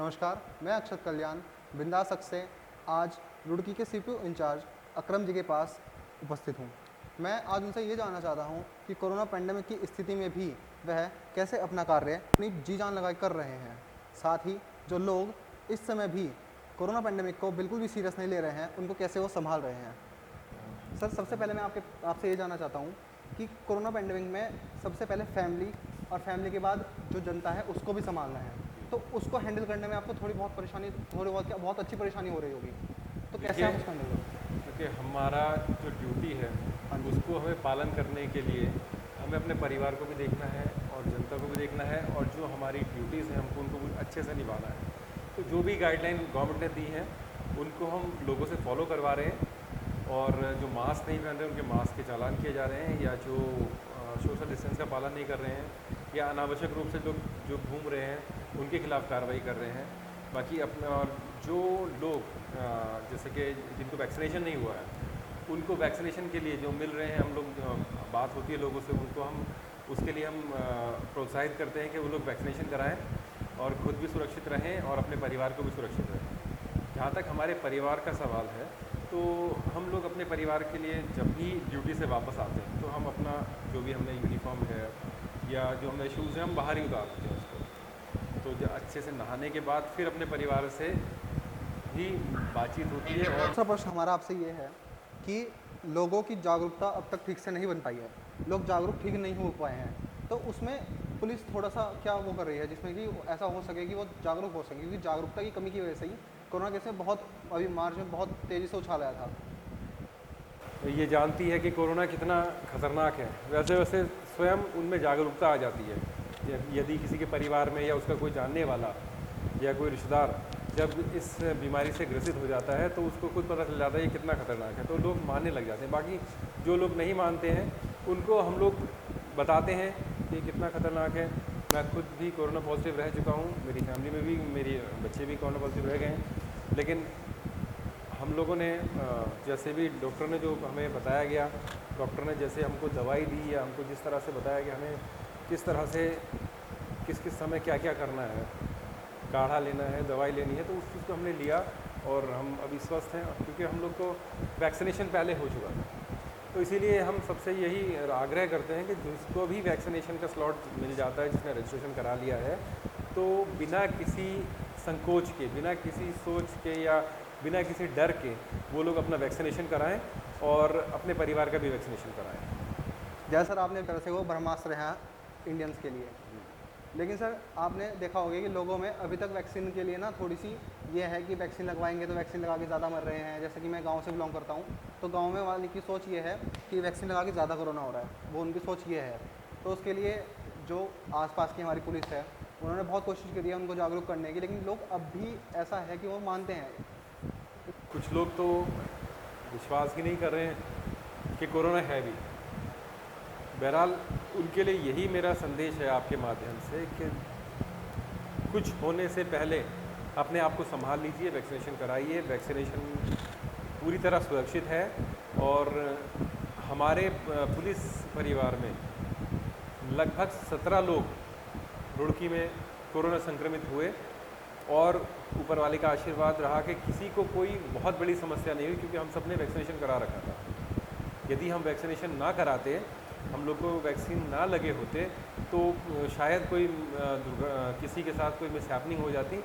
नमस्कार, मैं अक्षत कल्याण बिंदास अक्ष से आज रुड़की के सीपीओ इंचार्ज अकरम जी के पास उपस्थित हूँ। मैं आज उनसे ये जानना चाहता हूँ कि कोरोना पैंडेमिक की स्थिति में भी वह कैसे अपना कार्य अपनी जी जान लगा कर रहे हैं। साथ ही जो लोग इस समय भी कोरोना पैंडेमिक को बिल्कुल भी सीरियस नहीं ले रहे हैं, उनको कैसे वो संभाल रहे हैं। सर, सबसे पहले मैं आपसे ये जानना चाहता हूँ कि कोरोना पैंडेमिक में सबसे पहले फैमिली और फैमिली के बाद जो जनता है उसको भी संभालना है, तो उसको हैंडल करने में आपको थोड़ी बहुत क्या बहुत अच्छी परेशानी हो रही होगी, तो कैसे आप उसको हैंडल करोगे? क्योंकि हमारा जो ड्यूटी है उसको हमें पालन करने के लिए हमें अपने परिवार को भी देखना है और जनता को भी देखना है, और जो हमारी ड्यूटीज़ हैं हमको उनको भी अच्छे से निभाना है। तो जो भी गाइडलाइन गवर्नमेंट ने दी हैं उनको हम लोगों से फॉलो करवा रहे हैं, और जो मास्क नहीं पहन रहे हैं उनके मास्क के चालान किए जा रहे हैं, या जो सोशल डिस्टेंस का पालन नहीं कर रहे हैं या अनावश्यक रूप से जो घूम रहे हैं उनके खिलाफ़ कार्रवाई कर रहे हैं। बाकी अपने और जो लोग जैसे कि जिनको वैक्सीनेशन नहीं हुआ है उनको वैक्सीनेशन के लिए जो मिल रहे हैं, हम लोग बात होती है लोगों से, उनको हम उसके लिए हम प्रोत्साहित करते हैं कि वो लोग वैक्सीनेशन कराएं और ख़ुद भी सुरक्षित रहें और अपने परिवार को भी सुरक्षित रहें। जहाँ तक हमारे परिवार का सवाल है, तो हम लोग अपने परिवार के लिए जब भी ड्यूटी से वापस आते हैं तो हम अपना जो भी हमने यूनिफॉर्म है या जो हमारे शूज़ हैं हम बाहर ही उतार देते हैं उसको। तो जो अच्छे से नहाने के बाद फिर अपने परिवार से ही बातचीत होती है। और दूसरा प्रश्न हमारा आपसे ये है कि लोगों की जागरूकता अब तक ठीक से नहीं बन पाई है, लोग जागरूक ठीक नहीं हो पाए हैं, तो उसमें पुलिस थोड़ा सा क्या वो कर रही है जिसमें कि ऐसा हो सके कि वो जागरूक हो सके, क्योंकि जागरूकता की कमी की वजह से ही कोरोना केस में बहुत अभी मार्च में बहुत तेज़ी से उछाल आया था। ये जानती है कि कोरोना कितना खतरनाक है, वैसे वैसे स्वयं उनमें जागरूकता आ जाती है। यदि किसी के परिवार में या उसका कोई जानने वाला या कोई रिश्तेदार जब इस बीमारी से ग्रसित हो जाता है तो उसको खुद पता चल जाता है ये कितना खतरनाक है, तो लोग मानने लग जाते हैं। बाकी जो लोग नहीं मानते हैं उनको हम लोग बताते हैं कि कितना खतरनाक है। मैं खुद भी कोरोना पॉजिटिव रह चुका हूँ, मेरी फैमिली में भी मेरे बच्चे भी कोरोना पॉजिटिव रह गए हैं, लेकिन हम लोगों ने जैसे भी डॉक्टर ने जो हमें बताया गया, डॉक्टर ने जैसे हमको दवाई दी या हमको जिस तरह से बताया कि हमें किस तरह से किस किस समय क्या क्या करना है, काढ़ा लेना है, दवाई लेनी है, तो उस चीज़ को हमने लिया और हम अभी स्वस्थ हैं, क्योंकि हम लोग को वैक्सीनेशन पहले हो चुका था। तो इसीलिए हम सबसे यही आग्रह करते हैं कि जिसको भी वैक्सीनेशन का स्लॉट मिल जाता है, जिसने रजिस्ट्रेशन करा लिया है, तो बिना किसी संकोच के, बिना किसी सोच के या बिना किसी डर के वो लोग अपना वैक्सीनेशन कराएं और अपने परिवार का भी वैक्सीनेशन कराएं। जैसा सर आपने तरह से वो ब्रह्मास्त्र है इंडियंस के लिए, लेकिन सर आपने देखा होगा कि लोगों में अभी तक वैक्सीन के लिए ना थोड़ी सी ये है कि वैक्सीन लगवाएंगे तो वैक्सीन लगा के ज़्यादा मर रहे हैं। जैसे कि मैं गांव से बिलोंग करता हूं, तो गांव में वाले की सोच ये है कि वैक्सीन लगा के ज़्यादा कोरोना हो रहा है, वो उनकी सोच ये है। तो उसके लिए जो आसपास की हमारी पुलिस है उन्होंने बहुत कोशिश करी है उनको जागरूक करने की, लेकिन लोग अब भी ऐसा है कि वो मानते हैं। कुछ लोग तो विश्वास ही नहीं कर रहे हैं कि कोरोना है भी। बहरहाल उनके लिए यही मेरा संदेश है आपके माध्यम से कि कुछ होने से पहले अपने आप को संभाल लीजिए, वैक्सीनेशन कराइए। वैक्सीनेशन पूरी तरह सुरक्षित है, और हमारे पुलिस परिवार में लगभग 17 लोग रुड़की में कोरोना संक्रमित हुए, और ऊपर वाले का आशीर्वाद रहा कि किसी को कोई बहुत बड़ी समस्या नहीं हुई, क्योंकि हम सब ने वैक्सीनेशन करा रखा था। यदि हम वैक्सीनेशन ना कराते, हम लोग को वैक्सीन ना लगे होते, तो शायद कोई किसी के साथ कोई मिसहैपनिंग हो जाती,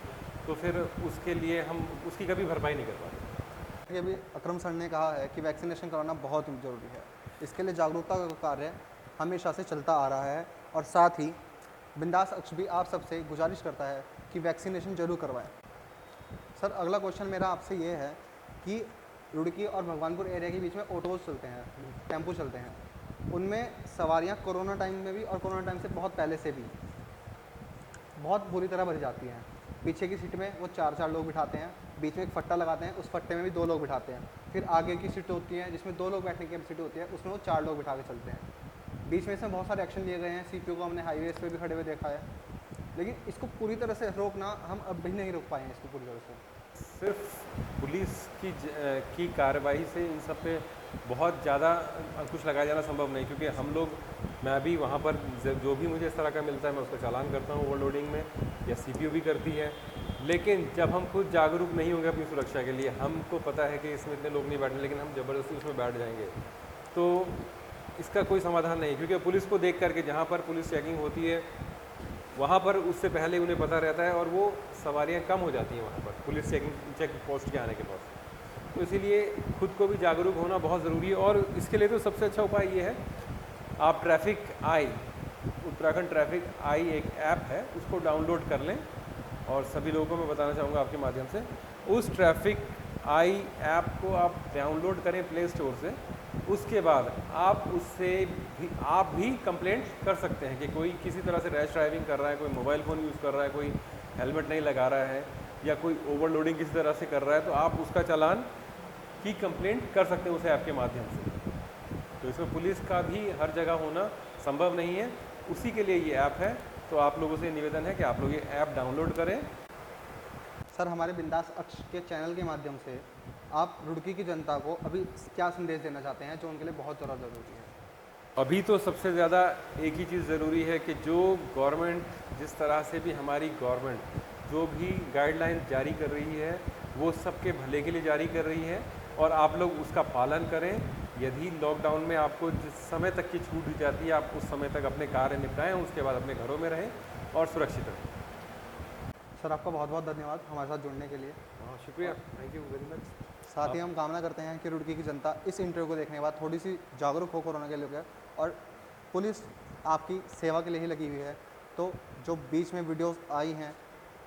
तो फिर उसके लिए हम उसकी कभी भरपाई नहीं कर पाते। ये भी अकरम सर ने कहा है कि वैक्सीनेशन कराना बहुत ज़रूरी है। इसके लिए जागरूकता का कार्य हमेशा से चलता आ रहा है, और साथ ही बिंदास अक्ष भी आप सबसे गुजारिश करता है कि वैक्सीनेशन जरूर करवाएं। सर, अगला क्वेश्चन मेरा आपसे ये है कि रुड़की और भगवानपुर एरिया के बीच में ऑटोज चलते हैं, टेम्पो चलते हैं, उनमें सवारियां कोरोना टाइम में भी और कोरोना टाइम से बहुत पहले से भी बहुत बुरी तरह भरी जाती हैं। पीछे की सीट में वो 4-4 लोग बिठाते हैं, बीच में एक फट्टा लगाते हैं, उस फट्टे में भी 2 लोग बिठाते हैं। फिर आगे की सीट होती है जिसमें 2 लोग बैठने की कैपेसिटी होती है, उसमें वो 4 लोग बिठा के चलते हैं। बीच में इसमें बहुत सारे एक्शन लिए गए हैं, सीपीओ को हमने हाईवेज पे भी खड़े हुए देखा है, लेकिन इसको पूरी तरह से रोकना हम अब भी नहीं रोक पाए हैं इसको पूरी तरह से। सिर्फ पुलिस की कार्रवाई से इन सब पे बहुत ज़्यादा अंकुश लगाया जाना संभव नहीं, क्योंकि हम लोग, मैं भी वहाँ पर जो भी मुझे इस तरह का मिलता है मैं उसका चालान करता हूँ ओवरलोडिंग में, या सीपीओ भी करती है। लेकिन जब हम खुद जागरूक नहीं होंगे अपनी सुरक्षा के लिए, हमको पता है कि इसमें इतने लोग नहीं बैठने, लेकिन हम ज़बरदस्ती उसमें बैठ जाएंगे, तो इसका कोई समाधान नहीं। क्योंकि पुलिस को देख करके, जहाँ पर पुलिस चेकिंग होती है वहाँ पर उससे पहले उन्हें पता रहता है और वो सवारियाँ कम हो जाती हैं वहाँ पर पुलिस चेक पोस्ट के आने के बाद। तो इसीलिए खुद को भी जागरूक होना बहुत ज़रूरी है। और इसके लिए तो सबसे अच्छा उपाय ये है, आप traffic I, Uttarakhand traffic I एक ऐप है, उसको डाउनलोड कर लें। और सभी लोगों को मैं बताना चाहूँगा आपके माध्यम से, उस ट्रैफिक आई ऐप को आप डाउनलोड करें प्ले स्टोर से। उसके बाद आप उससे भी आप भी कंप्लेंट कर सकते हैं कि कोई किसी तरह से रैश ड्राइविंग कर रहा है, कोई मोबाइल फ़ोन यूज़ कर रहा है, कोई हेलमेट नहीं लगा रहा है, या कोई ओवरलोडिंग किसी तरह से कर रहा है, तो आप उसका चालान की कंप्लेंट कर सकते हैं उस ऐप के माध्यम से। तो इसमें पुलिस का भी हर जगह होना संभव नहीं है, उसी के लिए ये ऐप है। तो आप लोगों से निवेदन है कि आप लोग ये ऐप डाउनलोड करें। सर, हमारे बिंदास अक्ष के चैनल के माध्यम से आप रुड़की की जनता को अभी क्या संदेश देना चाहते हैं जो उनके लिए बहुत ज़्यादा ज़रूरी है? अभी तो सबसे ज़्यादा एक ही चीज़ ज़रूरी है कि जो गवर्नमेंट, जिस तरह से भी हमारी गवर्नमेंट जो भी गाइडलाइन जारी कर रही है, वो सबके भले के लिए जारी कर रही है, और आप लोग उसका पालन करें। यदि लॉकडाउन में आपको जिस समय तक की छूट दी जाती है, आप उस समय तक अपने कार्य निपटाएं, उसके बाद अपने घरों में रहें और सुरक्षित रहें। सर, आपका बहुत बहुत धन्यवाद हमारे साथ जुड़ने के लिए। शुक्रिया, थैंक यू वेरी मच। साथ ही हम कामना करते हैं कि रुड़की की जनता इस इंटरव्यू को देखने के बाद थोड़ी सी जागरूक हो कोरोना के लिए, और पुलिस आपकी सेवा के लिए ही लगी हुई है। तो जो बीच में वीडियोस आई हैं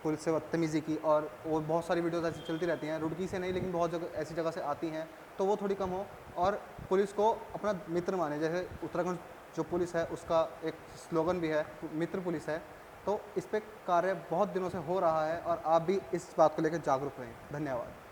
पुलिस से बदतमीज़ी की, और वो बहुत सारी वीडियोस ऐसी चलती रहती हैं, रुड़की से नहीं लेकिन बहुत जगह ऐसी जगह से आती हैं, तो वो थोड़ी कम हो और पुलिस को अपना मित्र माने। जैसे उत्तराखंड जो पुलिस है उसका एक स्लोगन भी है, मित्र पुलिस है। तो इस पे कार्य बहुत दिनों से हो रहा है और आप भी इस बात को लेकर जागरूक रहें। धन्यवाद।